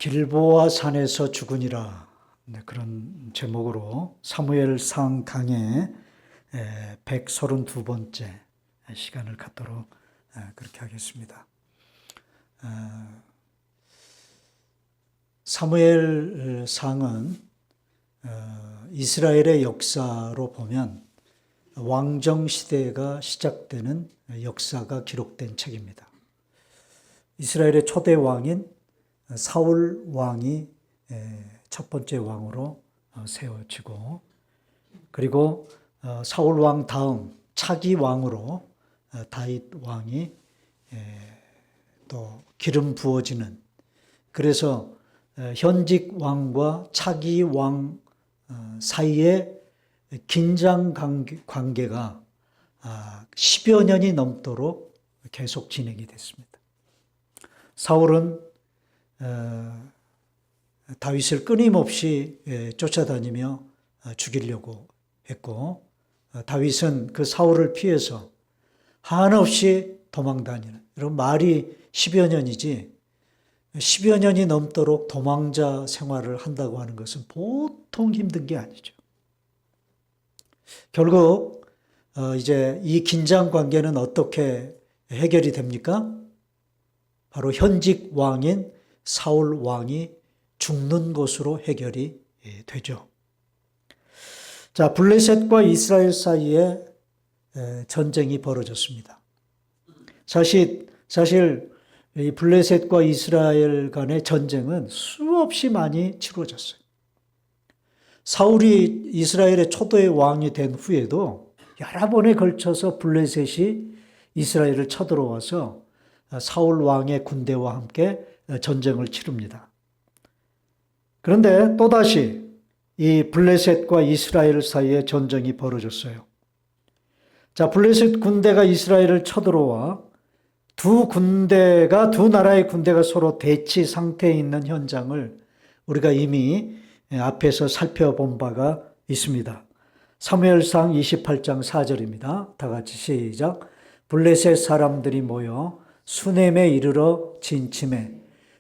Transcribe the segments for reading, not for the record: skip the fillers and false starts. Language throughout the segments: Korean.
길보아 산에서 죽으니라. 네, 그런 제목으로 사무엘상 강의 132번째 시간을 갖도록 그렇게 하겠습니다. 사무엘상은 이스라엘의 역사로 보면 왕정 시대가 시작되는 역사가 기록된 책입니다. 이스라엘의 초대 왕인 사울 왕이 첫 번째 왕으로 세워지고, 그리고 사울 왕 다음 차기 왕으로 다윗 왕이 또 기름 부어지는, 그래서 현직 왕과 차기 왕 사이의 긴장 관계가 10여 년이 넘도록 계속 진행이 됐습니다. 사울은 다윗을 끊임없이 쫓아다니며 죽이려고 했고, 다윗은 그 사울을 피해서 한없이 도망다니는, 여러분 말이 10여 년이지 10여 년이 넘도록 도망자 생활을 한다고 하는 것은 보통 힘든 게 아니죠. 결국 이제 이 긴장 관계는 어떻게 해결이 됩니까? 바로 현직 왕인 사울 왕이 죽는 것으로 해결이 되죠. 자, 블레셋과 이스라엘 사이에 전쟁이 벌어졌습니다. 사실 이 블레셋과 이스라엘 간의 전쟁은 수없이 많이 치러졌어요. 사울이 이스라엘의 초대 왕이 된 후에도 여러 번에 걸쳐서 블레셋이 이스라엘을 쳐들어와서 사울 왕의 군대와 함께 전쟁을 치릅니다. 그런데 또다시 이 블레셋과 이스라엘 사이에 전쟁이 벌어졌어요. 자, 블레셋 군대가 이스라엘을 쳐들어와 두 나라의 군대가 서로 대치 상태에 있는 현장을 우리가 이미 앞에서 살펴본 바가 있습니다. 사무엘상 28장 4절입니다. 다 같이 시작. 블레셋 사람들이 모여 수넴에 이르러 진침해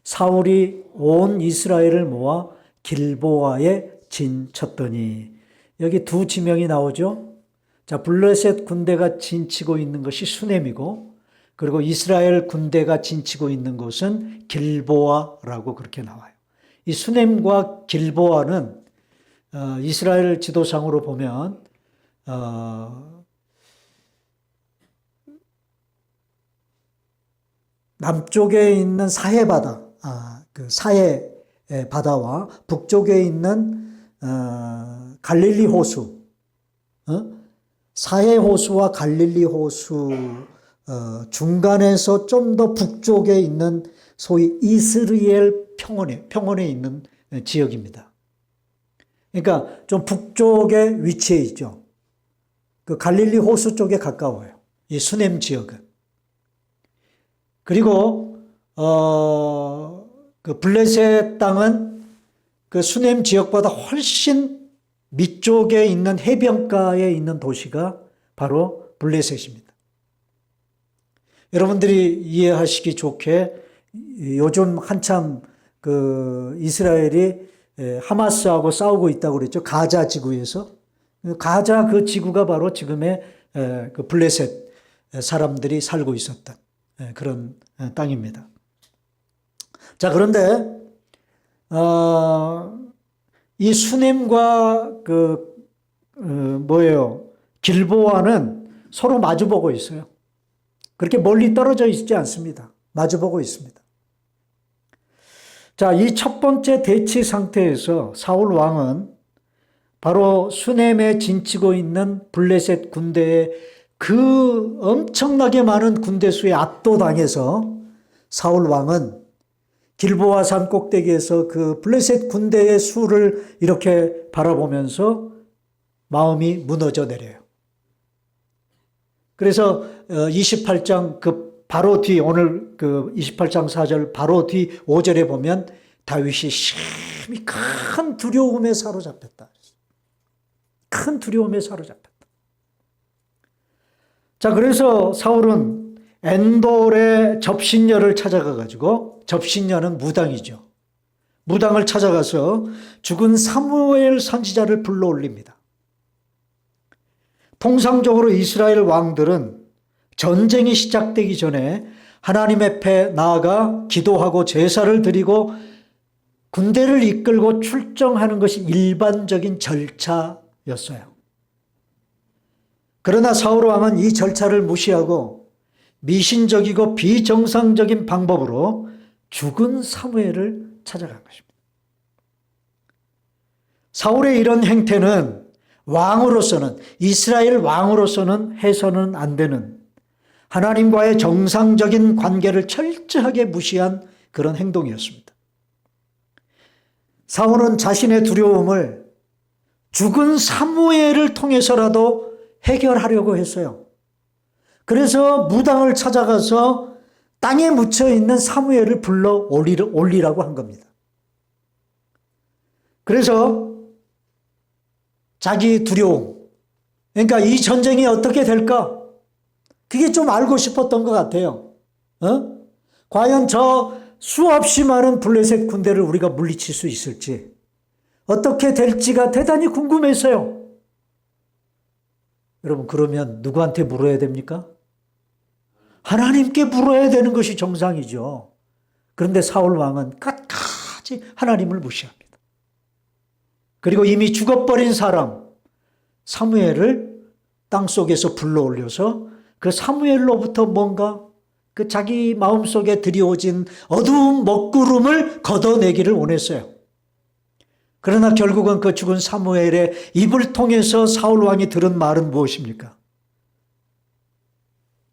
사울이 온 이스라엘을 모아 길보아에 진쳤더니, 여기 두 지명이 나오죠. 자, 블레셋 군대가 진치고 있는 것이 수넴이고, 그리고 이스라엘 군대가 진치고 있는 곳은 길보아라고 그렇게 나와요. 이 수넴과 길보아는 이스라엘 지도상으로 보면 남쪽에 있는 사해 바다, 그 사해 바다와 북쪽에 있는 갈릴리 호수, 사해 호수와 갈릴리 호수 중간에서 좀 더 북쪽에 있는 소위 이스라엘 평원에 있는 지역입니다. 그러니까 좀 북쪽에 위치해 있죠. 그 갈릴리 호수 쪽에 가까워요. 이 수넴 지역은. 그리고 그 블레셋 땅은 그 수넴 지역보다 훨씬 밑쪽에 있는 해변가에 있는 도시가 바로 블레셋입니다. 여러분들이 이해하시기 좋게 요즘 한참 그 이스라엘이 하마스하고 싸우고 있다고 그랬죠. 가자 지구에서. 가자 그 지구가 바로 지금의 그 블레셋 사람들이 살고 있었던 그런 땅입니다. 자, 그런데 이 수넴과 길보아는 서로 마주보고 있어요. 그렇게 멀리 떨어져 있지 않습니다. 마주보고 있습니다. 자, 이 첫 번째 대치 상태에서 사울 왕은 바로 수넴에 진치고 있는 블레셋 군대의 그 엄청나게 많은 군대 수에 압도당해서 사울 왕은 길보아 산 꼭대기에서 그 블레셋 군대의 수를 이렇게 바라보면서 마음이 무너져 내려요. 그래서 28장 그 바로 뒤, 오늘 그 28장 4절 바로 뒤 5절에 보면 다윗이 심히 큰 두려움에 사로잡혔다. 큰 두려움에 사로잡혔다. 자, 그래서 사울은 엔돌의 접신녀를 찾아가 가지고, 접신녀는 무당이죠. 무당을 찾아가서 죽은 사무엘 선지자를 불러 올립니다. 통상적으로 이스라엘 왕들은 전쟁이 시작되기 전에 하나님 앞에 나아가 기도하고 제사를 드리고 군대를 이끌고 출정하는 것이 일반적인 절차였어요. 그러나 사울 왕은 이 절차를 무시하고 미신적이고 비정상적인 방법으로 죽은 사무엘을 찾아간 것입니다. 사울의 이런 행태는 왕으로서는, 이스라엘 왕으로서는 해서는 안 되는, 하나님과의 정상적인 관계를 철저하게 무시한 그런 행동이었습니다. 사울은 자신의 두려움을 죽은 사무엘을 통해서라도 해결하려고 했어요. 그래서 무당을 찾아가서 땅에 묻혀있는 사무엘을 불러 올리라고 한 겁니다. 그래서 자기 두려움, 그러니까 이 전쟁이 어떻게 될까? 그게 좀 알고 싶었던 것 같아요. 과연 저 수없이 많은 블레셋 군대를 우리가 물리칠 수 있을지, 어떻게 될지가 대단히 궁금했어요. 여러분, 그러면 누구한테 물어야 됩니까? 하나님께 물어야 되는 것이 정상이죠. 그런데 사울 왕은 끝까지 하나님을 무시합니다. 그리고 이미 죽어버린 사람 사무엘을 땅속에서 불러 올려서 그 사무엘로부터 뭔가 그 자기 마음속에 들이워진 어두운 먹구름을 걷어내기를 원했어요. 그러나 결국은 그 죽은 사무엘의 입을 통해서 사울 왕이 들은 말은 무엇입니까?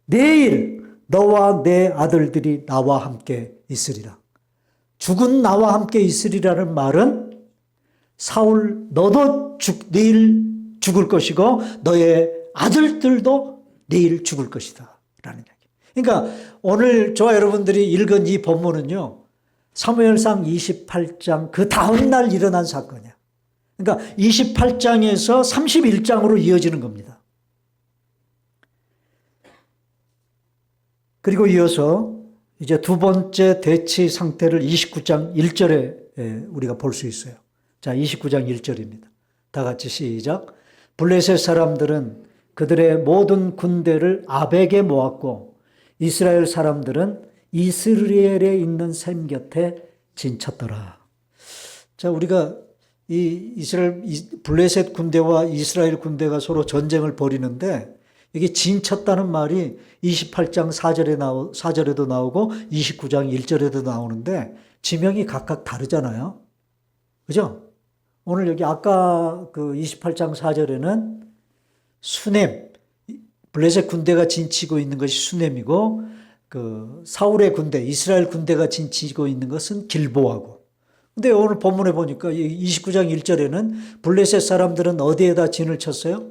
내일 너와 내 아들들이 나와 함께 있으리라. 죽은 나와 함께 있으리라는 말은 사울, 너도 내일 죽을 것이고 너의 아들들도 내일 죽을 것이다 라는 이야기. 그러니까 오늘 저와 여러분들이 읽은 이 본문은요, 사무엘상 28장 그 다음 날 일어난 사건이야. 그러니까 28장에서 31장으로 이어지는 겁니다. 그리고 이어서 이제 두 번째 대치 상태를 29장 1절에 우리가 볼 수 있어요. 자, 29장 1절입니다. 다 같이 시작. 블레셋 사람들은 그들의 모든 군대를 아벡에 모았고 이스라엘 사람들은 이스라엘에 있는 샘 곁에 진쳤더라. 자, 우리가 이 블레셋 군대와 이스라엘 군대가 서로 전쟁을 벌이는데 이게 진쳤다는 말이 28장 4절에도 나오고 29장 1절에도 나오는데 지명이 각각 다르잖아요. 그죠? 오늘 여기 아까 그 28장 4절에는 수넴, 블레셋 군대가 진치고 있는 것이 수넴이고 그 사울의 군대, 이스라엘 군대가 진치고 있는 것은 길보아고. 근데 오늘 본문에 보니까 29장 1절에는 블레셋 사람들은 어디에다 진을 쳤어요?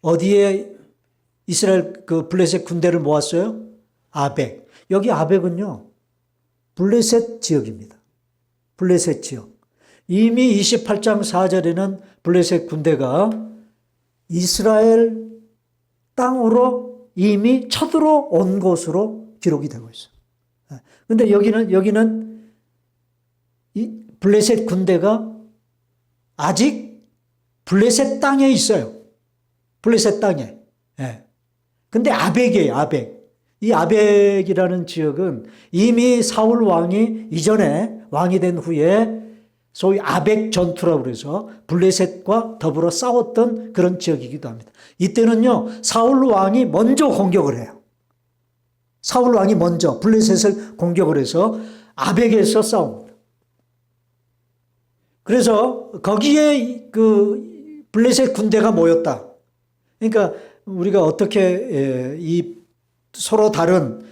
어디에 이스라엘 그 블레셋 군대를 모았어요? 아벡. 여기 아벡은요, 블레셋 지역입니다. 블레셋 지역. 이미 28장 4절에는 블레셋 군대가 이스라엘 땅으로 이미 쳐들어온 것으로 기록이 되고 있어요. 그런데 여기는 이 블레셋 군대가 아직 블레셋 땅에 있어요. 블레셋 땅에. 근데 아벡이에요, 아벡. 이 아벡이라는 지역은 이미 사울 왕이 이전에 왕이 된 후에 소위 아벡 전투라고 그래서 블레셋과 더불어 싸웠던 그런 지역이기도 합니다. 이때는요, 사울 왕이 먼저 공격을 해요. 사울 왕이 먼저 블레셋을 공격을 해서 아벡에서 싸웁니다. 그래서 거기에 그 블레셋 군대가 모였다. 그러니까 우리가 어떻게 이 서로 다른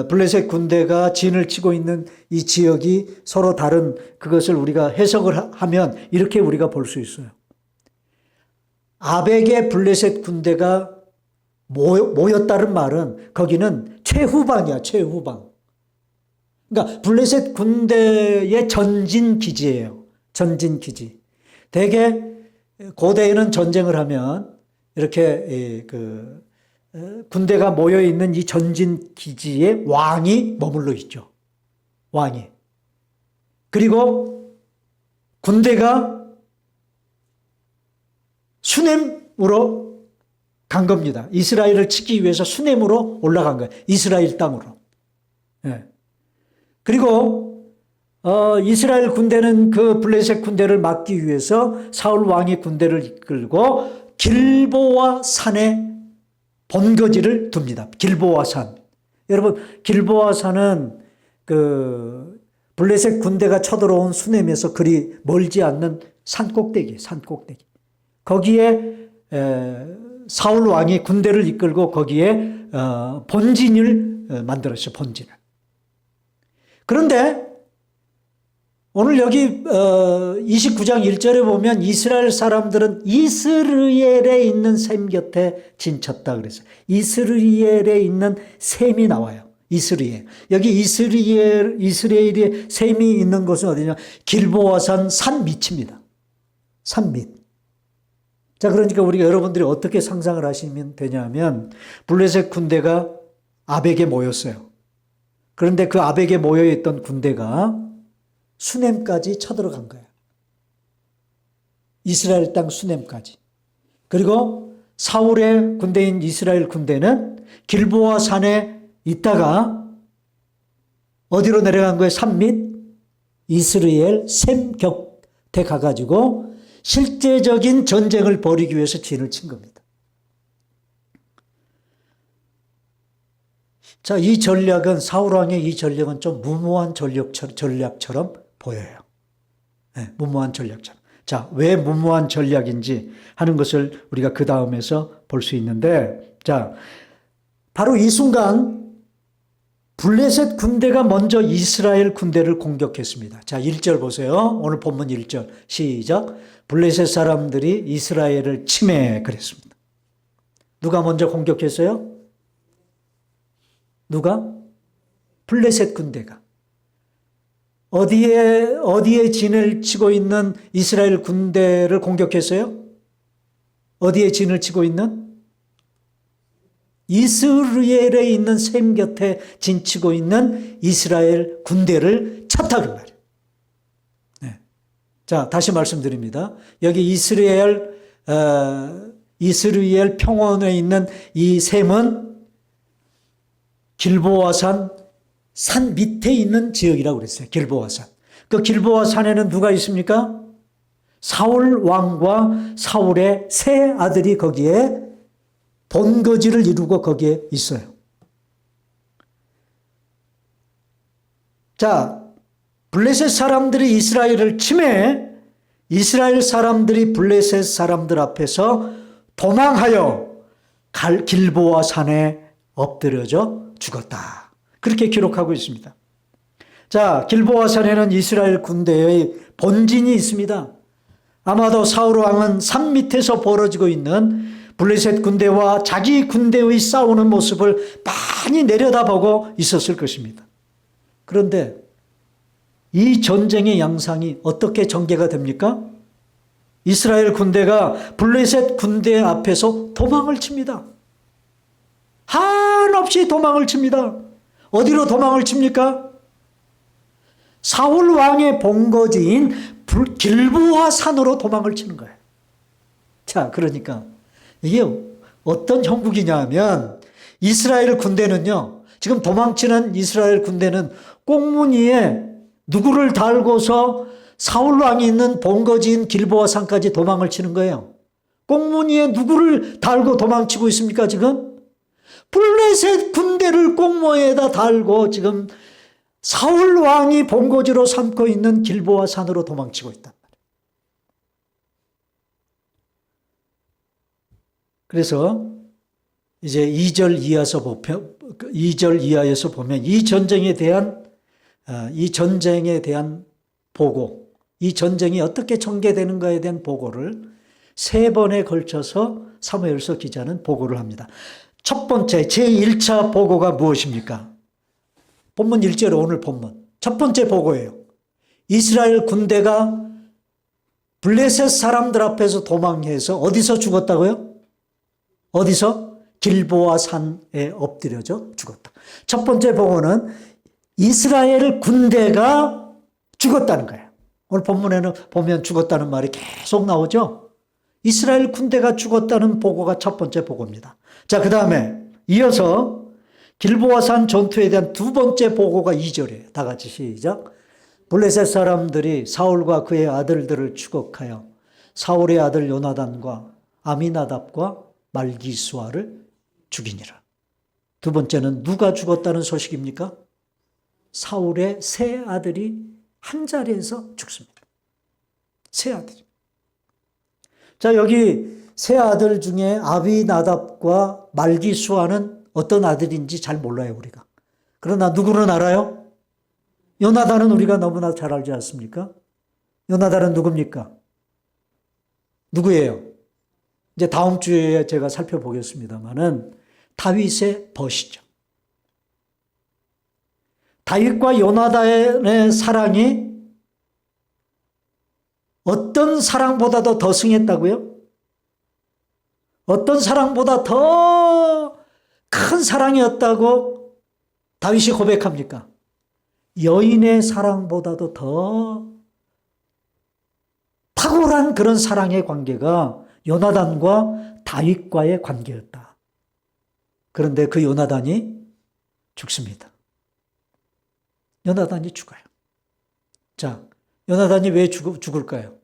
블레셋 군대가 진을 치고 있는 이 지역이 서로 다른 그것을 우리가 해석을 하면 이렇게 우리가 볼 수 있어요. 아벡의 블레셋 군대가 모였다는 말은 거기는 최후방이야, 최후방. 그러니까 블레셋 군대의 전진 기지예요. 전진 기지. 대개 고대에는 전쟁을 하면 이렇게 군대가 모여 있는 이 전진 기지에 왕이 머물러 있죠. 왕이. 그리고 군대가 수넴으로 간 겁니다. 이스라엘을 치기 위해서 수넴으로 올라간 거예요. 이스라엘 땅으로. 예. 그리고 이스라엘 군대는 그 블레셋 군대를 막기 위해서 사울 왕이 군대를 이끌고 길보아 산에 본거지를 둡니다. 길보아 산. 여러분, 길보아 산은 그 블레셋 군대가 쳐들어온 수넴에서 그리 멀지 않는 산 꼭대기. 거기에 사울 왕이 군대를 이끌고 거기에 본진을 만들었어요. 본진을. 그런데 오늘 여기 29장 1절에 보면 이스라엘 사람들은 이스라엘에 있는 셈 곁에 진쳤다 그랬어요. 이스라엘에 있는 셈이 나와요. 이스라엘. 여기 이스라엘의 셈이 있는 곳은 어디냐? 길보아산 산 밑입니다. 산 밑. 자, 그러니까 우리가 여러분들이 어떻게 상상을 하시면 되냐면 블레셋 군대가 아벡에 모였어요. 그런데 그 아벡에 모여있던 군대가 수넴까지 쳐들어간 거예요. 이스라엘 땅 수넴까지. 그리고 사울의 군대인 이스라엘 군대는 길보아 산에 있다가 어디로 내려간 거예요? 산 밑 이스라엘 셈 곁에 가가지고 실제적인 전쟁을 벌이기 위해서 진을 친 겁니다. 자, 이 전략은 사울왕의 이 전략은 좀 무모한 전략처럼 보여요. 네, 무모한 전략처럼. 자, 왜 무모한 전략인지 하는 것을 우리가 그 다음에서 볼 수 있는데, 자, 바로 이 순간 블레셋 군대가 먼저 이스라엘 군대를 공격했습니다. 자, 1절 보세요. 오늘 본문 1절 시작. 블레셋 사람들이 이스라엘을 침해 그랬습니다. 누가 먼저 공격했어요? 누가? 블레셋 군대가. 어디에 진을 치고 있는 이스라엘 군대를 공격했어요? 어디에 진을 치고 있는? 이스라엘에 있는 셈 곁에 진치고 있는 이스라엘 군대를 쳤다 그 말이에요. 네. 자, 다시 말씀드립니다. 여기 이스라엘 평원에 있는 이 셈은 길보아산 산 밑에 있는 지역이라고 그랬어요. 길보아산. 그 길보아산에는 누가 있습니까? 사울 왕과 사울의 세 아들이 거기에 본거지를 이루고 거기에 있어요. 자, 블레셋 사람들이 이스라엘을 침해 이스라엘 사람들이 블레셋 사람들 앞에서 도망하여 길보아 산에 엎드려져 죽었다. 그렇게 기록하고 있습니다. 자, 길보아 산에는 이스라엘 군대의 본진이 있습니다. 아마도 사울 왕은 산 밑에서 벌어지고 있는 블레셋 군대와 자기 군대의 싸우는 모습을 많이 내려다보고 있었을 것입니다. 그런데 이 전쟁의 양상이 어떻게 전개가 됩니까? 이스라엘 군대가 블레셋 군대 앞에서 도망을 칩니다. 한없이 도망을 칩니다. 어디로 도망을 칩니까? 사울 왕의 본거지인 길보아 산으로 도망을 치는 거예요. 자, 그러니까 이게 어떤 형국이냐 하면 이스라엘 군대는요, 지금 도망치는 이스라엘 군대는 꽁무니에 누구를 달고서 사울 왕이 있는 본거지인 길보아 산까지 도망을 치는 거예요. 꽁무니에 누구를 달고 도망치고 있습니까, 지금? 블레셋 군대를 꽁무니에다 달고 지금 사울 왕이 본거지로 삼고 있는 길보아 산으로 도망치고 있단 말이에요. 그래서 이제 2절 이하에서 보면 이 전쟁에 대한 보고, 이 전쟁이 어떻게 전개되는가에 대한 보고를 3번에 걸쳐서 사무엘서 기자는 보고를 합니다. 첫 번째 제1차 보고가 무엇입니까? 본문 1절 오늘 본문. 첫 번째 보고예요. 이스라엘 군대가 블레셋 사람들 앞에서 도망해서 어디서 죽었다고요? 어디서? 길보아 산에 엎드려져 죽었다. 첫 번째 보고는 이스라엘 군대가 죽었다는 거예요. 오늘 본문에는 보면 죽었다는 말이 계속 나오죠. 이스라엘 군대가 죽었다는 보고가 첫 번째 보고입니다. 자, 그 다음에 이어서 길보아산 전투에 대한 두 번째 보고가 2절이에요. 다 같이 시작. 블레셋 사람들이 사울과 그의 아들들을 추격하여 사울의 아들 요나단과 아미나답과 말기수아를 죽이니라. 두 번째는 누가 죽었다는 소식입니까? 사울의 세 아들이 한 자리에서 죽습니다. 세 아들이. 자, 여기 세 아들 중에 아비나답과 말기수아는 어떤 아들인지 잘 몰라요, 우리가. 그러나 누구는 알아요? 요나단은 우리가 너무나 잘 알지 않습니까? 요나단은 누굽니까? 누구예요? 이제 다음 주에 제가 살펴보겠습니다만은 다윗의 벗이죠. 다윗과 요나단의 사랑이 어떤 사랑보다도 더 승했다고요? 어떤 사랑보다 더 큰 사랑이었다고 다윗이 고백합니까? 여인의 사랑보다도 더 탁월한 그런 사랑의 관계가 요나단과 다윗과의 관계였다. 그런데 그 요나단이 죽습니다. 요나단이 죽어요. 자, 요나단이 왜 죽을까요?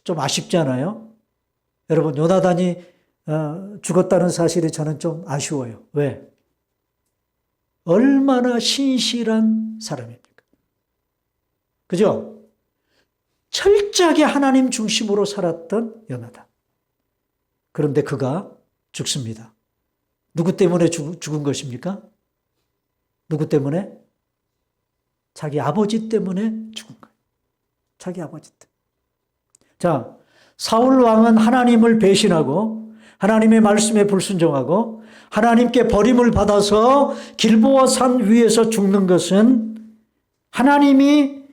좀 아쉽지 않아요? 여러분, 요나단이 죽었다는 사실이 저는 좀 아쉬워요. 왜? 얼마나 신실한 사람입니까? 그죠? 철저하게 하나님 중심으로 살았던 요나단. 그런데 그가 죽습니다. 누구 때문에 죽은 것입니까? 누구 때문에? 자기 아버지 때문에 죽은 거예요. 자기 아버지 때문에. 자, 사울 왕은 하나님을 배신하고 하나님의 말씀에 불순종하고 하나님께 버림을 받아서 길보아 산 위에서 죽는 것은 하나님이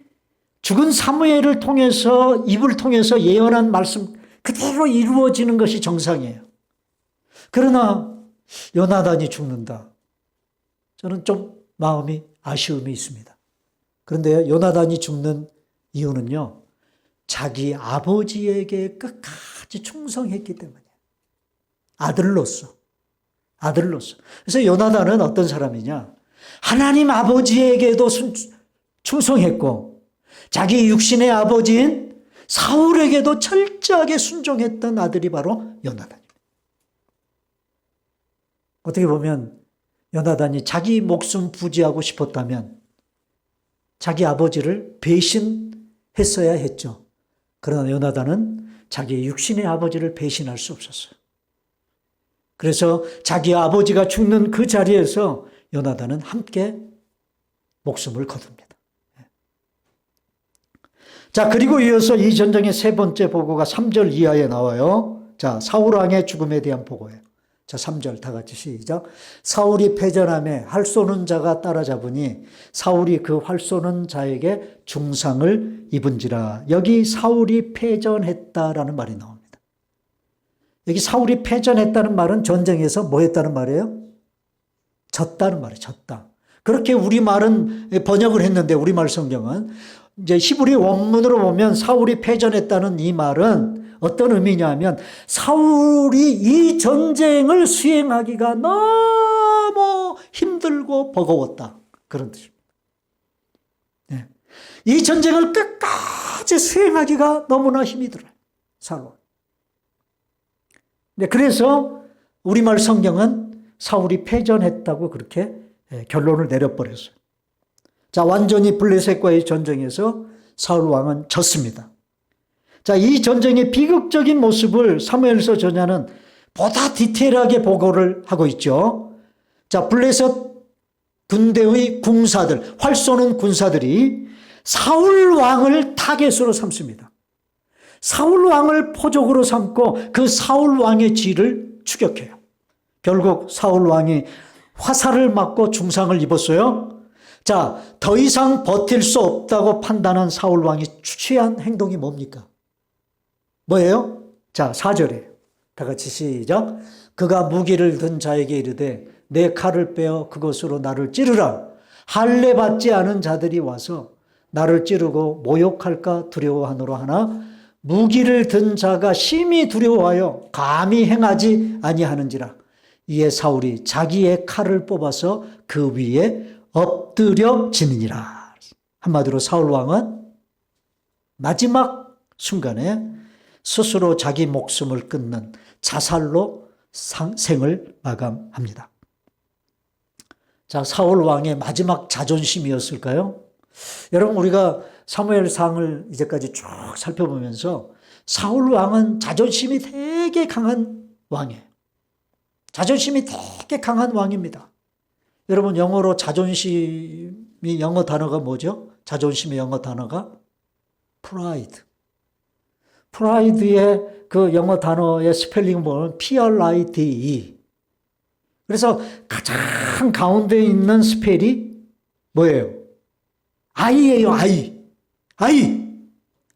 죽은 사무엘을 통해서 입을 통해서 예언한 말씀 그대로 이루어지는 것이 정상이에요. 그러나 요나단이 죽는다. 저는 좀 마음이 아쉬움이 있습니다. 그런데 요나단이 죽는 이유는요. 자기 아버지에게 끝까지 충성했기 때문이에요. 아들로서. 그래서 요나단은 어떤 사람이냐? 하나님 아버지에게도 충성했고 자기 육신의 아버지인 사울에게도 철저하게 순종했던 아들이 바로 요나단입니다. 어떻게 보면 요나단이 자기 목숨 부지하고 싶었다면 자기 아버지를 배신했어야 했죠. 그러나 요나단은 자기 육신의 아버지를 배신할 수 없었어요. 그래서 자기 아버지가 죽는 그 자리에서 요나단은 함께 목숨을 거둡니다. 자, 그리고 이어서 이 전쟁의 세 번째 보고가 3절 이하에 나와요. 자, 사울 왕의 죽음에 대한 보고예요. 자, 3절 다 같이 시작. 사울이 패전함에 활 쏘는 자가 따라잡으니 사울이 그 활 쏘는 자에게 중상을 입은지라. 여기 사울이 패전했다라는 말이 나옵니다. 여기 사울이 패전했다는 말은 전쟁에서 뭐 했다는 말이에요? 졌다는 말이에요. 졌다. 그렇게 우리말은 번역을 했는데 우리말 성경은 이제 히브리 원문으로 보면 사울이 패전했다는 이 말은 어떤 의미냐면 사울이 이 전쟁을 수행하기가 너무 힘들고 버거웠다. 그런 뜻입니다. 네. 이 전쟁을 끝까지 수행하기가 너무나 힘이 들어요. 사울. 네, 그래서 우리말 성경은 사울이 패전했다고 그렇게 결론을 내려버렸어요. 자, 완전히 블레셋과의 전쟁에서 사울 왕은 졌습니다. 자, 이 전쟁의 비극적인 모습을 사무엘서 저자는 보다 디테일하게 보고를 하고 있죠. 자, 블레셋 군대의 군사들, 활 쏘는 군사들이 사울 왕을 타겟으로 삼습니다. 사울 왕을 포적으로 삼고 그 사울 왕의 뒤를 추격해요. 결국 사울 왕이 화살을 맞고 중상을 입었어요. 자, 더 이상 버틸 수 없다고 판단한 사울 왕이 취한 행동이 뭡니까? 뭐예요? 자, 4절이에요. 다 같이 시작. 그가 무기를 든 자에게 이르되 내 칼을 빼어 그것으로 나를 찌르라. 할례 받지 않은 자들이 와서 나를 찌르고 모욕할까 두려워하노라 하나 무기를 든 자가 심히 두려워하여 감히 행하지 아니하는지라. 이에 사울이 자기의 칼을 뽑아서 그 위에 엎드려지느니라. 한마디로 사울 왕은 마지막 순간에 스스로 자기 목숨을 끊는 자살로 생을 마감합니다. 자, 사울 왕의 마지막 자존심이었을까요? 여러분, 우리가 사무엘상을 이제까지 쭉 살펴보면서 사울 왕은 자존심이 되게 강한 왕이에요. 자존심이 되게 강한 왕입니다. 여러분, 영어로 자존심이 영어 단어가 뭐죠? 자존심의 영어 단어가 pride. 프라이드의 그 영어 단어의 스펠링 보면 pride. 그래서 가장 가운데 있는 스펠이 뭐예요? I예요, I.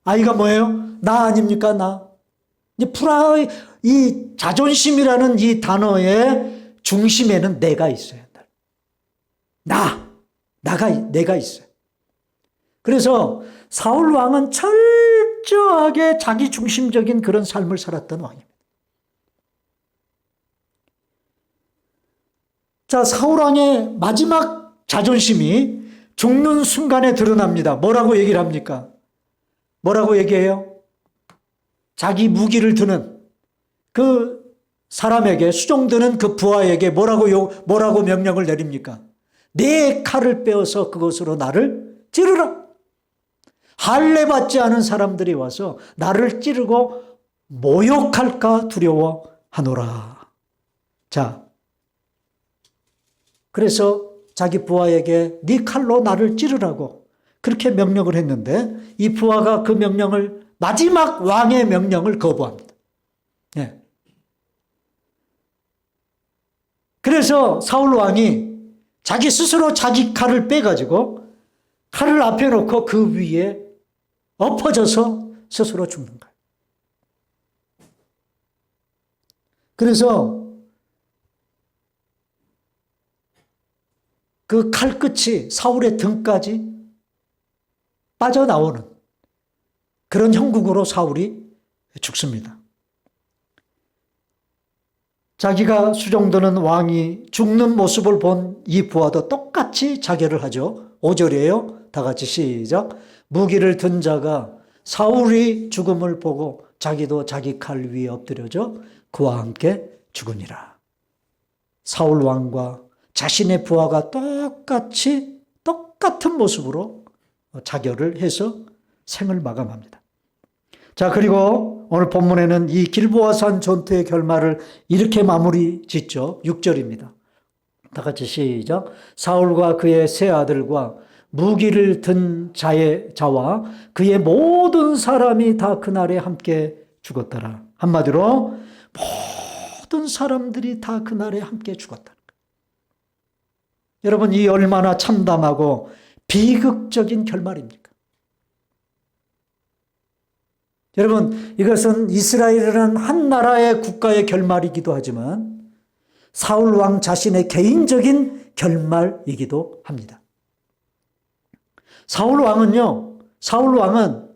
I가 뭐예요? 나 아닙니까, 나? 이 자존심이라는 이 단어의 중심에는 내가 있어요. 내가 있어요. 그래서 사울 왕은 철저하게 자기 중심적인 그런 삶을 살았던 왕입니다. 자, 사울 왕의 마지막 자존심이 죽는 순간에 드러납니다. 뭐라고 얘기를 합니까? 뭐라고 얘기해요? 자기 무기를 드는 그 사람에게, 수종드는 그 부하에게 뭐라고 명령을 내립니까? 내 칼을 빼어서 그것으로 나를 찌르라. 할례 받지 않은 사람들이 와서 나를 찌르고 모욕할까 두려워하노라. 자, 그래서 자기 부하에게 네 칼로 나를 찌르라고 그렇게 명령을 했는데 이 부하가 그 명령을, 마지막 왕의 명령을 거부합니다. 예. 그래서 사울 왕이 자기 스스로 자기 칼을 빼가지고 칼을 앞에 놓고 그 위에 엎어져서 스스로 죽는 거예요. 그래서 그 칼끝이 사울의 등까지 빠져나오는 그런 형국으로 사울이 죽습니다. 자기가 수종드는 왕이 죽는 모습을 본 이 부하도 똑같이 자결을 하죠. 5절이에요. 다 같이 시작. 무기를 든 자가 사울이 죽음을 보고 자기도 자기 칼 위에 엎드려져 그와 함께 죽으니라. 사울 왕과 자신의 부하가 똑같은 모습으로 자결을 해서 생을 마감합니다. 자, 그리고 오늘 본문에는 이 길보아산 전투의 결말을 이렇게 마무리 짓죠. 6절입니다. 다 같이 시작. 사울과 그의 세 아들과 무기를 든 자와 그의 모든 사람이 다 그날에 함께 죽었더라. 한마디로 모든 사람들이 다 그날에 함께 죽었다는 거예요. 여러분, 이 얼마나 참담하고 비극적인 결말입니까? 여러분, 이것은 이스라엘이라는 한 나라의 국가의 결말이기도 하지만 사울 왕 자신의 개인적인 결말이기도 합니다. 사울 왕은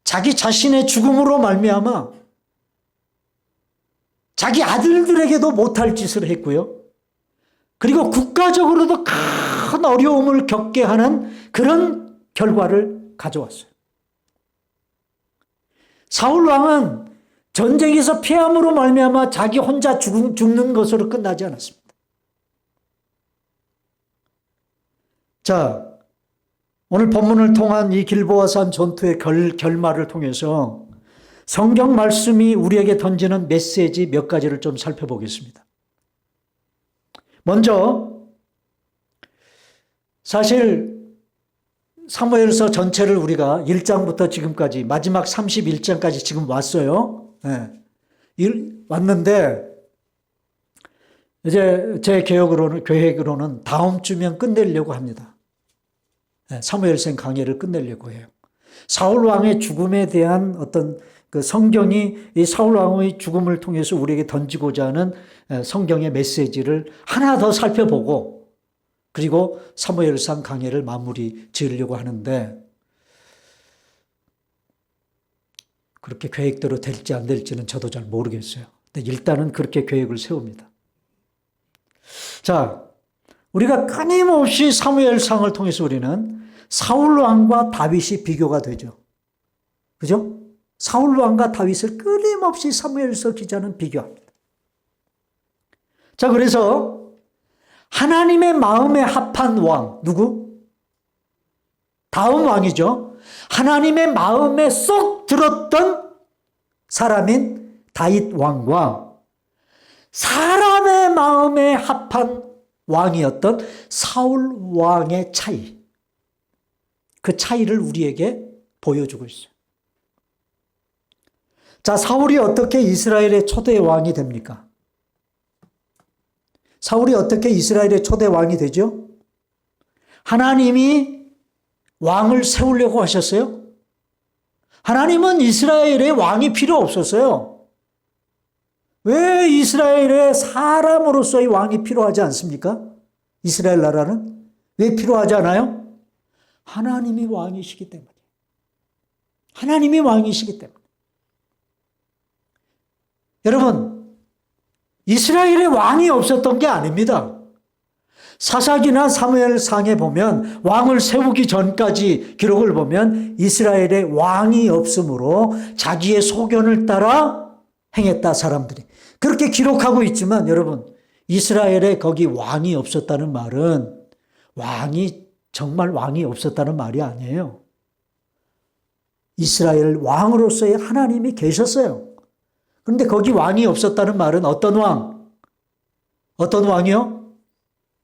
자기 자신의 죽음으로 말미암아 자기 아들들에게도 못할 짓을 했고요. 그리고 국가적으로도 큰 어려움을 겪게 하는 그런 결과를 가져왔어요. 사울 왕은 전쟁에서 패함으로 말미암아 자기 혼자 죽는 것으로 끝나지 않았습니다. 자, 오늘 본문을 통한 이 길보아산 전투의 결말을 통해서 성경 말씀이 우리에게 던지는 메시지 몇 가지를 좀 살펴보겠습니다. 먼저 사실 사무엘서 전체를 우리가 1장부터 지금까지 마지막 31장까지 지금 왔어요. 네. 왔는데 이제 제 계획으로는 다음 주면 끝내려고 합니다. 네. 사무엘상 강해를 끝내려고 해요. 사울 왕의 죽음에 대한 어떤 그 성경이 이 사울 왕의 죽음을 통해서 우리에게 던지고자 하는 성경의 메시지를 하나 더 살펴보고 그리고 사무엘상 강해를 마무리 지으려고 하는데 그렇게 계획대로 될지 안 될지는 저도 잘 모르겠어요. 근데 일단은 그렇게 계획을 세웁니다. 자, 우리가 끊임없이 사무엘상을 통해서 우리는 사울 왕과 다윗이 비교가 되죠. 그죠? 사울 왕과 다윗을 끊임없이 사무엘서 기자는 비교합니다. 자, 그래서 하나님의 마음에 합한 왕, 누구? 다음 왕이죠. 하나님의 마음에 쏙 들었던 사람인 다윗 왕과 사람의 마음에 합한 왕이었던 사울 왕의 차이. 그 차이를 우리에게 보여주고 있어요. 자, 사울이 어떻게 이스라엘의 초대 왕이 됩니까? 사울이 어떻게 이스라엘의 초대 왕이 되죠? 하나님이 왕을 세우려고 하셨어요? 하나님은 이스라엘의 왕이 필요 없었어요. 왜 이스라엘의 사람으로서의 왕이 필요하지 않습니까? 이스라엘 나라는 왜 필요하지 않아요? 하나님이 왕이시기 때문에. 하나님이 왕이시기 때문에. 여러분, 이스라엘의 왕이 없었던 게 아닙니다. 사사기나 사무엘상에 보면 왕을 세우기 전까지 기록을 보면 이스라엘의 왕이 없으므로 자기의 소견을 따라 행했다, 사람들이. 그렇게 기록하고 있지만 여러분, 이스라엘에 거기 왕이 없었다는 말은 정말 왕이 없었다는 말이 아니에요. 이스라엘 왕으로서의 하나님이 계셨어요. 그런데 거기 왕이 없었다는 말은 어떤 왕? 어떤 왕이요?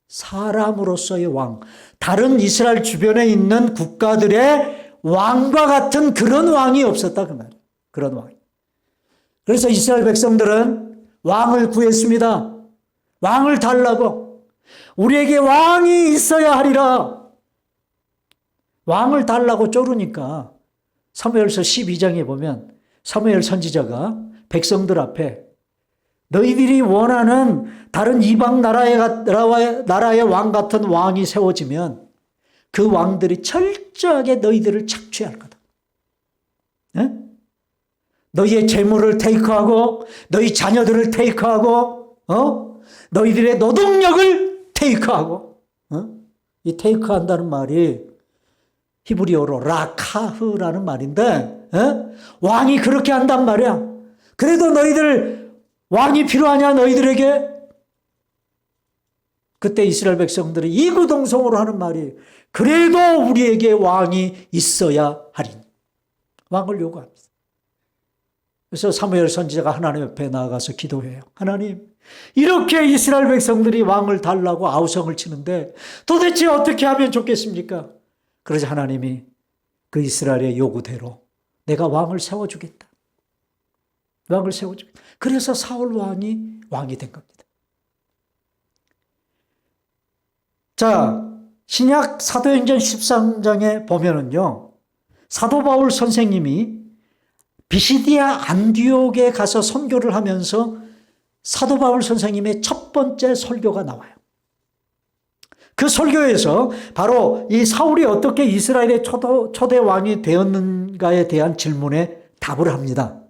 사람으로서의 왕. 다른 이스라엘 주변에 있는 국가들의 왕과 같은 그런 왕이 없었다 그 말이에요. 그런 왕. 그래서 이스라엘 백성들은 왕을 구했습니다. 왕을 달라고. 우리에게 왕이 있어야 하리라. 왕을 달라고 쪼르니까 사무엘서 12장에 보면 사무엘 선지자가 백성들 앞에 너희들이 원하는 다른 이방 나라의 왕 같은 왕이 세워지면 그 왕들이 철저하게 너희들을 착취할 거다. 네? 너희의 재물을 테이크하고 너희 자녀들을 테이크하고 너희들의 노동력을 테이크하고 이 테이크한다는 말이 히브리어로 라카흐라는 말인데 왕이 그렇게 한단 말이야. 그래도 너희들 왕이 필요하냐 너희들에게? 그때 이스라엘 백성들이 이구동성으로 하는 말이 그래도 우리에게 왕이 있어야 하리니 왕을 요구합니다. 그래서 사무엘 선지자가 하나님 옆에 나아가서 기도해요. 하나님, 이렇게 이스라엘 백성들이 왕을 달라고 아우성을 치는데 도대체 어떻게 하면 좋겠습니까? 그러자 하나님이 그 이스라엘의 요구대로 내가 왕을 세워주겠다. 왕을 세워주겠다. 그래서 사울 왕이 된 겁니다. 자, 신약 사도행전 13장에 보면은요, 사도 바울 선생님이 비시디아 안디옥에 가서 선교를 하면서 사도 바울 선생님의 첫 번째 설교가 나와요. 그 설교에서 바로 이 사울이 어떻게 이스라엘의 초대 왕이 되었는가에 대한 질문에 답을 합니다.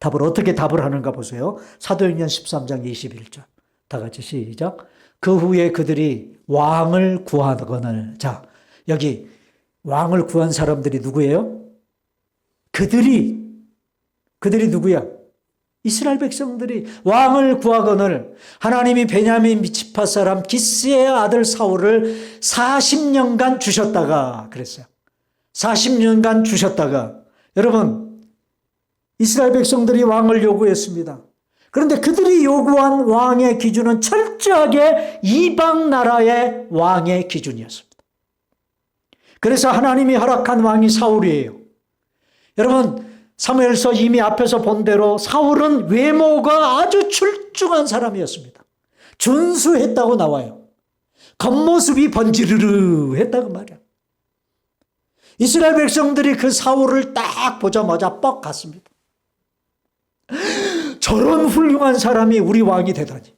어떻게 답을 하는가 보세요. 사도행전 13장 21절. 다 같이 시작. 그 후에 그들이 왕을 구하거늘. 자, 여기 왕을 구한 사람들이 누구예요? 그들이 누구야? 이스라엘 백성들이 왕을 구하거늘 하나님이 베냐민 지파 사람 기스의 아들 사울을 40년간 주셨다가 그랬어요. 40년간 주셨다가 여러분 이스라엘 백성들이 왕을 요구했습니다. 그런데 그들이 요구한 왕의 기준은 철저하게 이방 나라의 왕의 기준이었습니다. 그래서 하나님이 허락한 왕이 사울이에요. 여러분 사무엘서 이미 앞에서 본 대로 사울은 외모가 아주 출중한 사람이었습니다. 준수했다고 나와요. 겉모습이 번지르르 했다고 말이야. 이스라엘 백성들이 그 사울을 딱 보자마자 뻑 갔습니다. 저런 훌륭한 사람이 우리 왕이 되다니.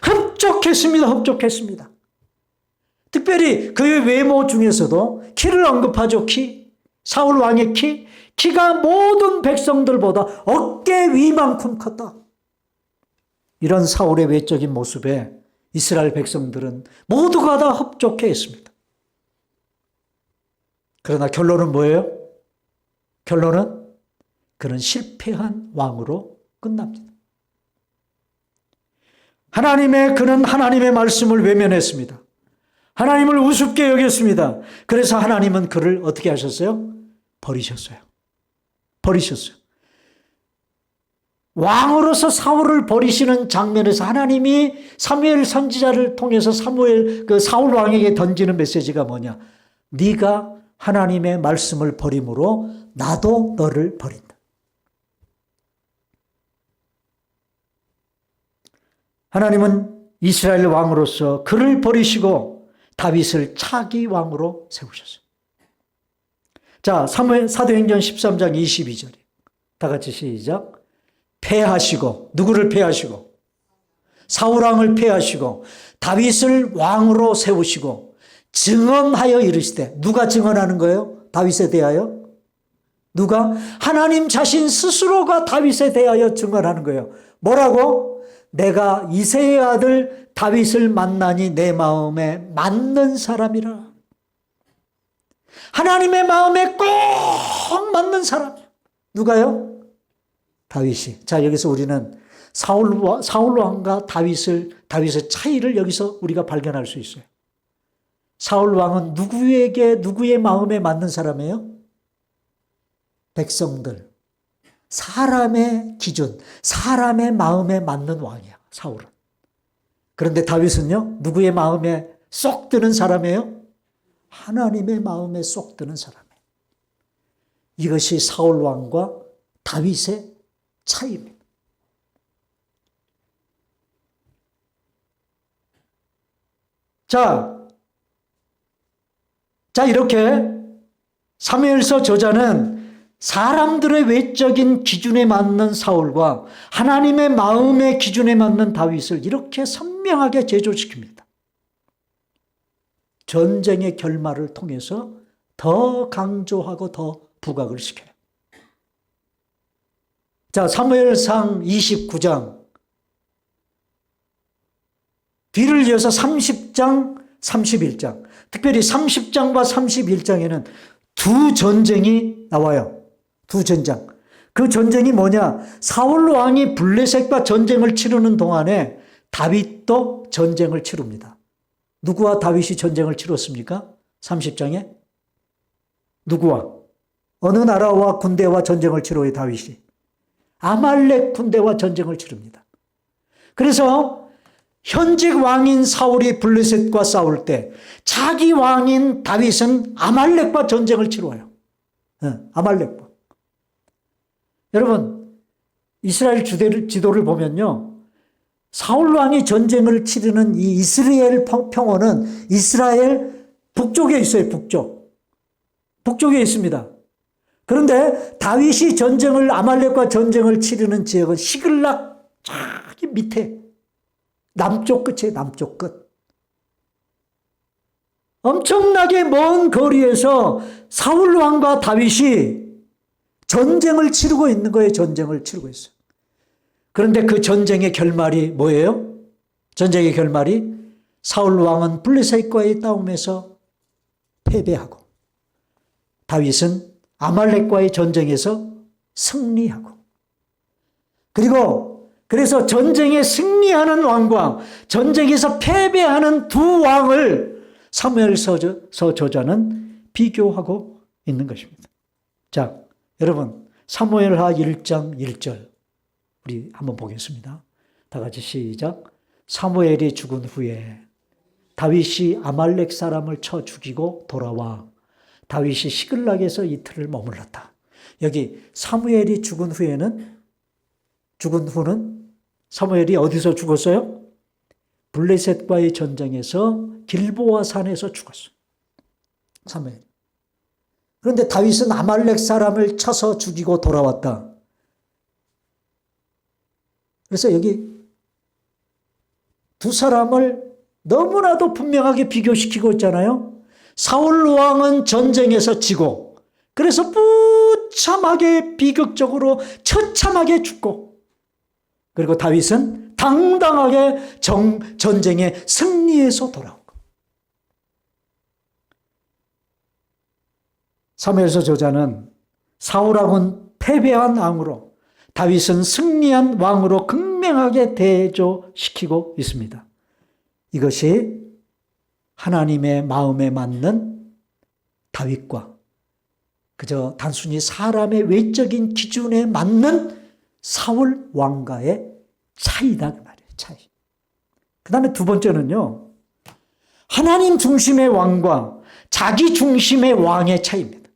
흡족했습니다. 특별히 그의 외모 중에서도 키를 언급하죠. 사울 왕의 키 키가 모든 백성들보다 어깨 위만큼 컸다. 이런 사울의 외적인 모습에 이스라엘 백성들은 모두가 다 흡족해 했습니다. 그러나 결론은 뭐예요? 결론은 그는 실패한 왕으로 끝납니다. 그는 하나님의 말씀을 외면했습니다. 하나님을 우습게 여겼습니다. 그래서 하나님은 그를 어떻게 하셨어요? 버리셨어요. 왕으로서 사울을 버리시는 장면에서 하나님이 사무엘 선지자를 통해서 사울 왕에게 던지는 메시지가 뭐냐? 네가 하나님의 말씀을 버림으로 나도 너를 버린다. 하나님은 이스라엘 왕으로서 그를 버리시고 다윗을 차기 왕으로 세우셨어요. 자, 사도행전 13장 22절에 다 같이 시작. 패하시고, 누구를 패하시고? 사울왕을 패하시고 다윗을 왕으로 세우시고 증언하여 이르시되, 누가 증언하는 거예요? 다윗에 대하여? 누가? 하나님 자신 스스로가 다윗에 대하여 증언하는 거예요. 뭐라고? 내가 이새의 아들 다윗을 만나니 내 마음에 맞는 사람이라. 하나님의 마음에 꼭 맞는 사람이에요. 누가요? 다윗이. 자, 여기서 우리는 사울 왕과 다윗의 차이를 여기서 우리가 발견할 수 있어요. 사울 왕은 누구의 마음에 맞는 사람이에요? 백성들. 사람의 기준, 사람의 마음에 맞는 왕이야, 사울은. 그런데 다윗은요, 누구의 마음에 쏙 드는 사람이에요? 하나님의 마음에 쏙 드는 사람이에요. 이것이 사울 왕과 다윗의 차이입니다. 자, 이렇게 사무엘서 저자는 사람들의 외적인 기준에 맞는 사울과 하나님의 마음의 기준에 맞는 다윗을 이렇게 선명하게 제조시킵니다. 전쟁의 결말을 통해서 더 강조하고 더 부각을 시켜요. 자, 사무엘상 29장 뒤를 이어서 30장, 31장, 특별히 30장과 31장에는 두 전쟁이 나와요. 두 전쟁. 그 전쟁이 뭐냐? 사울 왕이 블레셋과 전쟁을 치르는 동안에 다윗도 전쟁을 치릅니다. 누구와 다윗이 전쟁을 치렀습니까? 30장에? 누구와? 어느 나라와 군대와 전쟁을 치러요, 다윗이? 아말렉 군대와 전쟁을 치릅니다. 그래서 현직 왕인 사울이 블레셋과 싸울 때 자기 왕인 다윗은 아말렉과 전쟁을 치러요. 아말렉과. 여러분, 이스라엘 지도를 보면요, 사울 왕이 전쟁을 치르는 이 이스라엘 평원은 이스라엘 북쪽에 있어요. 북쪽에 있습니다. 그런데 다윗이 아말렉과 전쟁을 치르는 지역은 시글락 저기 밑에 남쪽 끝이에요. 남쪽 끝. 엄청나게 먼 거리에서 사울 왕과 다윗이 전쟁을 치르고 있는 거예요. 전쟁을 치르고 있어요. 그런데 그 전쟁의 결말이 뭐예요? 전쟁의 결말이 사울 왕은 블레셋과의 싸움에서 패배하고 다윗은 아말렉과의 전쟁에서 승리하고, 그래서 전쟁에 승리하는 왕과 전쟁에서 패배하는 두 왕을 사무엘서 저자는 비교하고 있는 것입니다. 자, 여러분, 사무엘하 1장 1절 우리 한번 보겠습니다. 다 같이 시작. 사무엘이 죽은 후에 다윗이 아말렉 사람을 쳐 죽이고 돌아와 다윗이 시글락에서 이틀을 머물렀다. 여기 사무엘이 죽은 후는 사무엘이 어디서 죽었어요? 블레셋과의 전쟁에서 길보아 산에서 죽었어요. 사무엘. 그런데 다윗은 아말렉 사람을 쳐서 죽이고 돌아왔다. 그래서 여기 두 사람을 너무나도 분명하게 비교시키고 있잖아요. 사울 왕은 전쟁에서 지고, 그래서 처참하게 비극적으로 처참하게 죽고, 그리고 다윗은 당당하게 전쟁에 승리해서 돌아오고. 사무엘서 저자는 사울왕은 패배한 왕으로, 다윗은 승리한 왕으로 극명하게 대조시키고 있습니다. 이것이 하나님의 마음에 맞는 다윗과 그저 단순히 사람의 외적인 기준에 맞는 사울 왕과의 차이다 그 말이에요. 차이. 그 다음에 두 번째는요, 하나님 중심의 왕과 자기 중심의 왕의 차이입니다.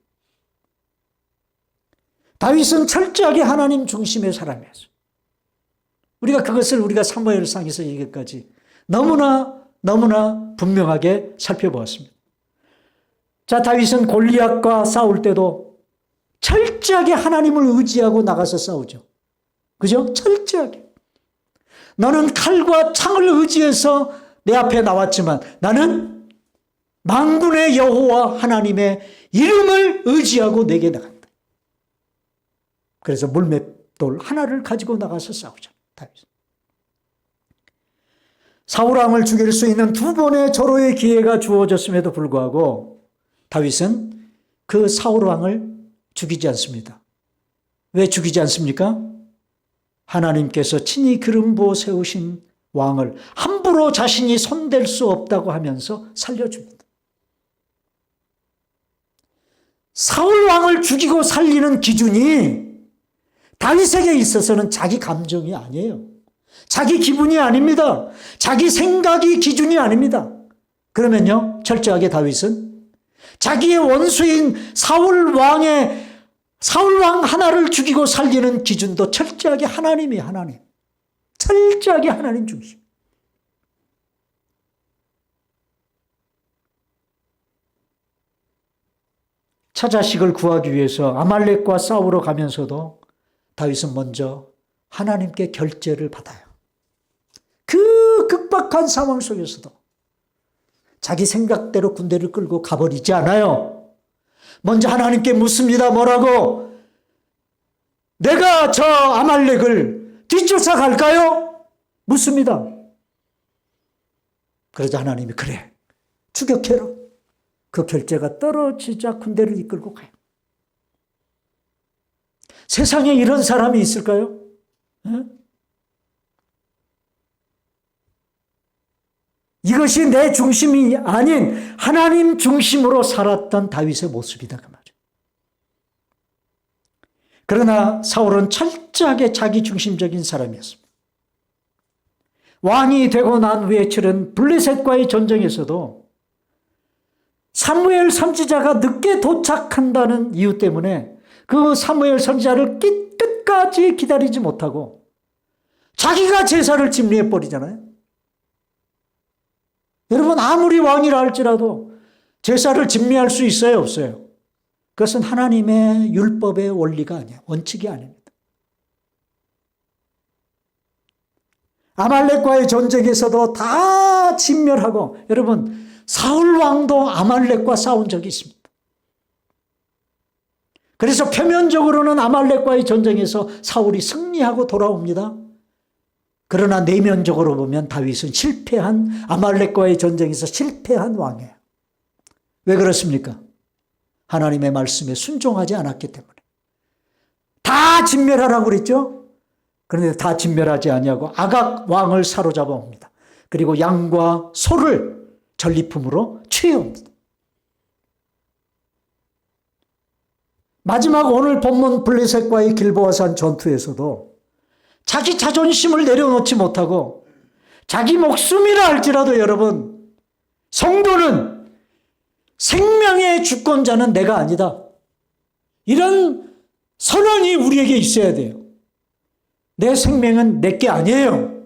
다윗은 철저하게 하나님 중심의 사람이었어요. 우리가 사무엘상에서 이것까지 너무나 분명하게 살펴보았습니다. 자, 다윗은 골리앗과 싸울 때도 철저하게 하나님을 의지하고 나가서 싸우죠. 그죠? 철저하게. 너는 칼과 창을 의지해서 내 앞에 나왔지만 나는 만군의 여호와 하나님의 이름을 의지하고 내게 나간다. 그래서 물맷돌 하나를 가지고 나가서 싸우죠. 다윗. 사울왕을 죽일 수 있는 두 번의 절호의 기회가 주어졌음에도 불구하고 다윗은 그 사울왕을 죽이지 않습니다. 왜 죽이지 않습니까? 하나님께서 친히 기름 부어 세우신 왕을 함부로 자신이 손댈 수 없다고 하면서 살려줍니다. 사울왕을 죽이고 살리는 기준이 다윗에게 있어서는 자기 감정이 아니에요. 자기 기분이 아닙니다. 자기 생각이 기준이 아닙니다. 그러면요, 철저하게 다윗은 자기의 원수인 사울왕 하나를 죽이고 살리는 기준도 철저하게 하나님. 철저하게 하나님 중심. 처자식을 구하기 위해서 아말렉과 싸우러 가면서도 다윗은 먼저 하나님께 결제를 받아요. 그 극박한 상황 속에서도 자기 생각대로 군대를 끌고 가버리지 않아요. 먼저 하나님께 묻습니다. 뭐라고? 내가 저 아말렉을 뒤쫓아 갈까요? 묻습니다. 그러자 하나님이 그래, 추격해라. 그 결제가 떨어지자 군대를 이끌고 가요. 세상에 이런 사람이 있을까요? 이것이 내 중심이 아닌 하나님 중심으로 살았던 다윗의 모습이다 그 말이에요. 그러나 사울은 철저하게 자기 중심적인 사람이었습니다. 왕이 되고 난 후에 치른 블레셋과의 전쟁에서도 사무엘 선지자가 늦게 도착한다는 이유 때문에 그 사무엘 선지자를 끝까지 기다리지 못하고 자기가 제사를 집리해 버리잖아요. 여러분, 아무리 왕이라 할지라도 제사를 집리할 수 있어요, 없어요? 그것은 하나님의 율법의 원리가 아니에요. 원칙이 아닙니다. 아말렉과의 전쟁에서도 다 진멸하고, 여러분, 사울 왕도 아말렉과 싸운 적이 있습니다. 그래서 표면적으로는 아말렉과의 전쟁에서 사울이 승리하고 돌아옵니다. 그러나 내면적으로 보면 다윗은 아말렉과의 전쟁에서 실패한 왕이에요. 왜 그렇습니까? 하나님의 말씀에 순종하지 않았기 때문에. 다 진멸하라고 그랬죠? 그런데 다 진멸하지 아니하고 아각 왕을 사로잡아 옵니다. 그리고 양과 소를 전리품으로 취해옵니다. 마지막 오늘 본문 블레셋과의 길보아산 전투에서도 자기 자존심을 내려놓지 못하고 자기 목숨이라 할지라도 여러분, 성도는 생명의 주권자는 내가 아니다. 이런 선언이 우리에게 있어야 돼요. 내 생명은 내 게 아니에요.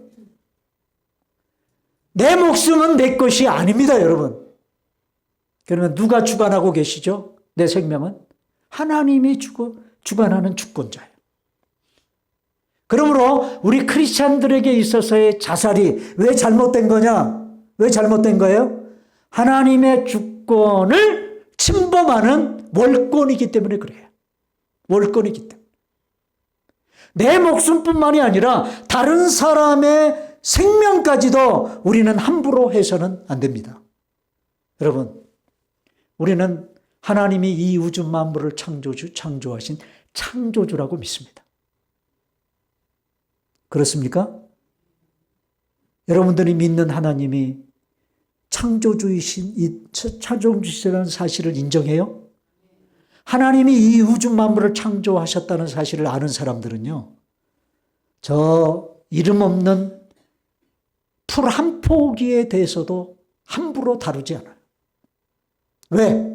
내 목숨은 내 것이 아닙니다, 여러분. 그러면 누가 주관하고 계시죠? 내 생명은? 하나님이 주관하는 주권자예요. 그러므로 우리 크리스찬들에게 있어서의 자살이 왜 잘못된 거냐? 왜 잘못된 거예요? 하나님의 주권을 침범하는 월권이기 때문에 그래요. 월권이기 때문에. 내 목숨뿐만이 아니라 다른 사람의 생명까지도 우리는 함부로 해서는 안 됩니다. 여러분, 우리는 하나님이 이 우주 만물을 창조하신 창조주라고 믿습니다. 그렇습니까? 여러분들이 믿는 하나님이 창조주시라는 사실을 인정해요? 하나님이 이 우주 만물을 창조하셨다는 사실을 아는 사람들은요, 저 이름 없는 풀 한 포기에 대해서도 함부로 다루지 않아요. 왜?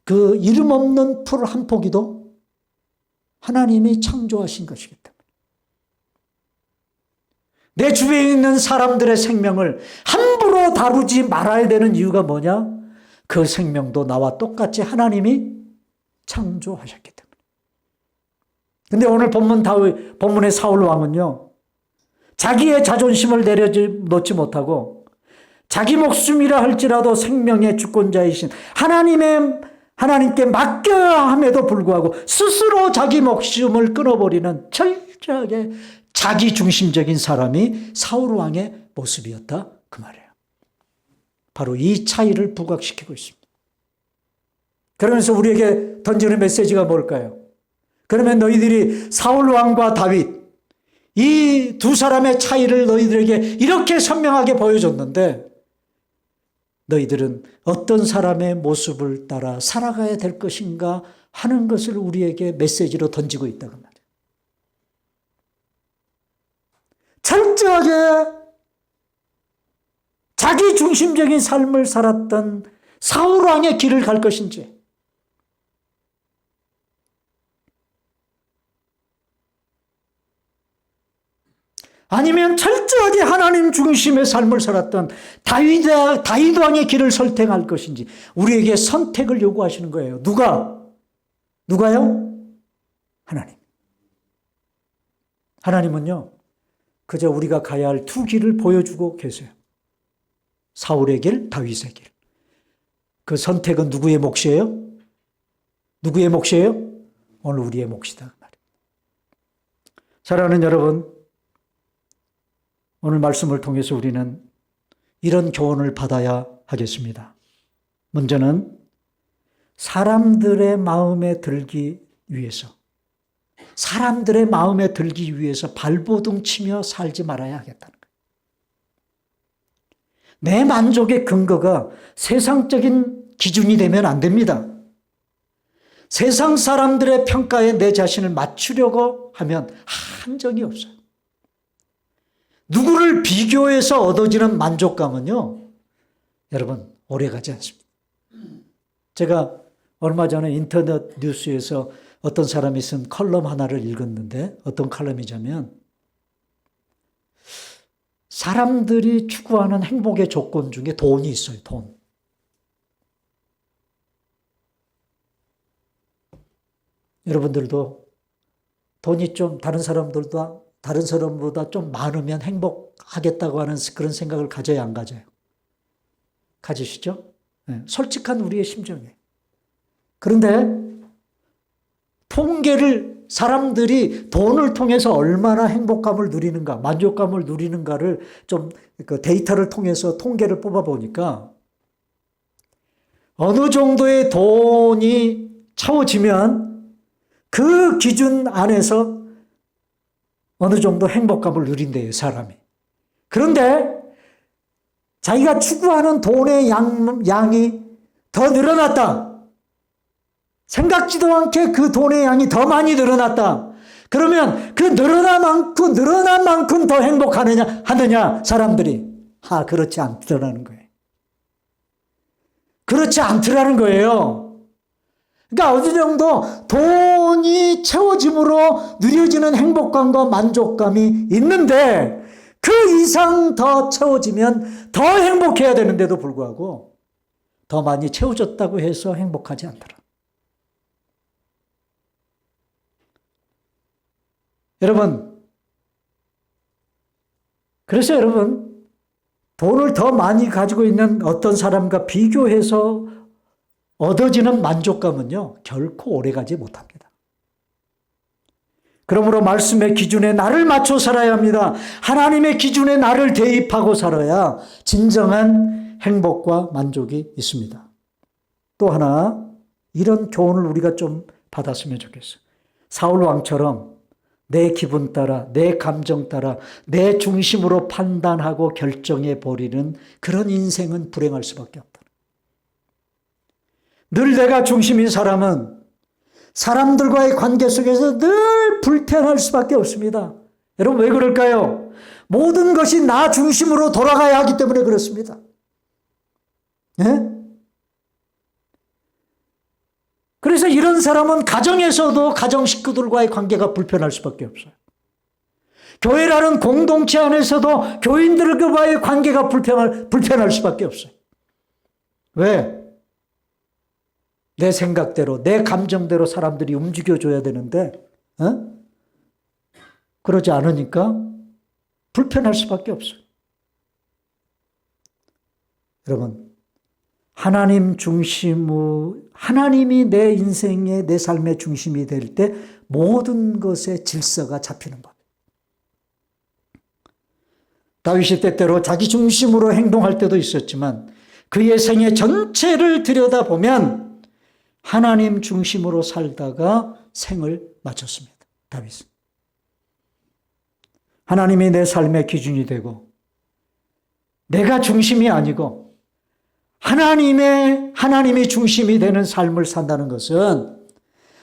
그 이름 없는 풀 한 포기도 하나님이 창조하신 것이기 때문에. 내 주위에 있는 사람들의 생명을 함부로 다루지 말아야 되는 이유가 뭐냐? 그 생명도 나와 똑같이 하나님이 창조하셨기 때문에. 근데 오늘 본문의 사울 왕은요, 자기의 자존심을 내려놓지 못하고 자기 목숨이라 할지라도 생명의 주권자이신 하나님께 맡겨야 함에도 불구하고 스스로 자기 목숨을 끊어버리는 철저하게 자기중심적인 사람이 사울 왕의 모습이었다, 그 말이에요. 바로 이 차이를 부각시키고 있습니다. 그러면서 우리에게 던지는 메시지가 뭘까요? 그러면 너희들이 사울 왕과 다윗, 이 두 사람의 차이를 너희들에게 이렇게 선명하게 보여줬는데 너희들은 어떤 사람의 모습을 따라 살아가야 될 것인가 하는 것을 우리에게 메시지로 던지고 있다고 말이에요. 철저하게 자기 중심적인 삶을 살았던 사울 왕의 길을 갈 것인지, 아니면 철저하게 하나님 중심의 삶을 살았던 다윗 왕의 길을 선택할 것인지 우리에게 선택을 요구하시는 거예요. 누가요? 하나님. 하나님은요, 그저 우리가 가야 할 두 길을 보여주고 계세요. 사울의 길, 다윗의 길. 그 선택은 누구의 몫이에요? 누구의 몫이에요? 오늘 우리의 몫이다. 사랑하는 여러분, 오늘 말씀을 통해서 우리는 이런 교훈을 받아야 하겠습니다. 먼저는 사람들의 마음에 들기 위해서 발버둥 치며 살지 말아야 하겠다는 거예요. 내 만족의 근거가 세상적인 기준이 되면 안 됩니다. 세상 사람들의 평가에 내 자신을 맞추려고 하면 한정이 없어요. 누구를 비교해서 얻어지는 만족감은요, 여러분, 오래가지 않습니다. 제가 얼마 전에 인터넷 뉴스에서 어떤 사람이 쓴 컬럼 하나를 읽었는데, 어떤 컬럼이냐면 사람들이 추구하는 행복의 조건 중에 돈이 있어요. 돈. 여러분들도 돈이 좀 다른 사람보다 좀 많으면 행복하겠다고 하는 그런 생각을 가져야 안 가져요? 가지시죠? 네, 솔직한 우리의 심정이에요. 그런데 통계를, 사람들이 돈을 통해서 얼마나 행복감을 누리는가, 만족감을 누리는가를 좀 그 데이터를 통해서 통계를 뽑아보니까 어느 정도의 돈이 채워지면 그 기준 안에서 어느 정도 행복감을 누린대요, 사람이. 그런데 자기가 추구하는 돈의 양이 더 늘어났다. 생각지도 않게 그 돈의 양이 더 많이 늘어났다. 그러면 그 늘어난 만큼 더 하느냐, 사람들이. 그렇지 않더라는 거예요. 그렇지 않더라는 거예요. 그러니까 어느 정도 돈이 채워짐으로 누려지는 행복감과 만족감이 있는데 그 이상 더 채워지면 더 행복해야 되는데도 불구하고 더 많이 채워졌다고 해서 행복하지 않더라. 여러분, 그래서 여러분, 돈을 더 많이 가지고 있는 어떤 사람과 비교해서 얻어지는 만족감은요, 결코 오래가지 못합니다. 그러므로 말씀의 기준에 나를 맞춰 살아야 합니다. 하나님의 기준에 나를 대입하고 살아야 진정한 행복과 만족이 있습니다. 또 하나 이런 교훈을 우리가 좀 받았으면 좋겠어요. 사울 왕처럼 내 기분 따라, 내 감정 따라, 내 중심으로 판단하고 결정해 버리는 그런 인생은 불행할 수밖에 없다. 늘 내가 중심인 사람은 사람들과의 관계 속에서 늘 불편할 수밖에 없습니다. 여러분 왜 그럴까요? 모든 것이 나 중심으로 돌아가야 하기 때문에 그렇습니다. 예? 그래서 이런 사람은 가정에서도 가정 식구들과의 관계가 불편할 수밖에 없어요. 교회라는 공동체 안에서도 교인들과의 관계가 불편할 수밖에 없어요. 왜? 내 생각대로, 내 감정대로 사람들이 움직여줘야 되는데 그러지 않으니까 불편할 수밖에 없어요. 여러분, 하나님이 내 인생의, 내 삶의 중심이 될 때 모든 것에 질서가 잡히는 법. 다윗이 때때로 자기 중심으로 행동할 때도 있었지만 그의 생애 전체를 들여다보면 하나님 중심으로 살다가 생을 마쳤습니다. 다윗은. 하나님이 내 삶의 기준이 되고 내가 중심이 아니고 하나님이 중심이 되는 삶을 산다는 것은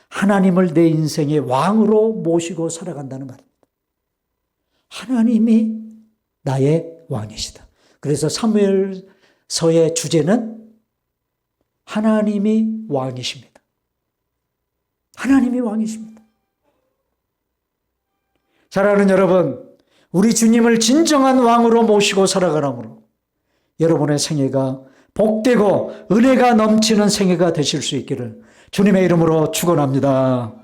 하나님을 내 인생의 왕으로 모시고 살아간다는 말입니다. 하나님이 나의 왕이시다. 그래서 사무엘서의 주제는 하나님이 왕이십니다. 하나님이 왕이십니다. 사랑하는 여러분, 우리 주님을 진정한 왕으로 모시고 살아가므로 여러분의 생애가 복되고 은혜가 넘치는 생애가 되실 수 있기를 주님의 이름으로 축원합니다.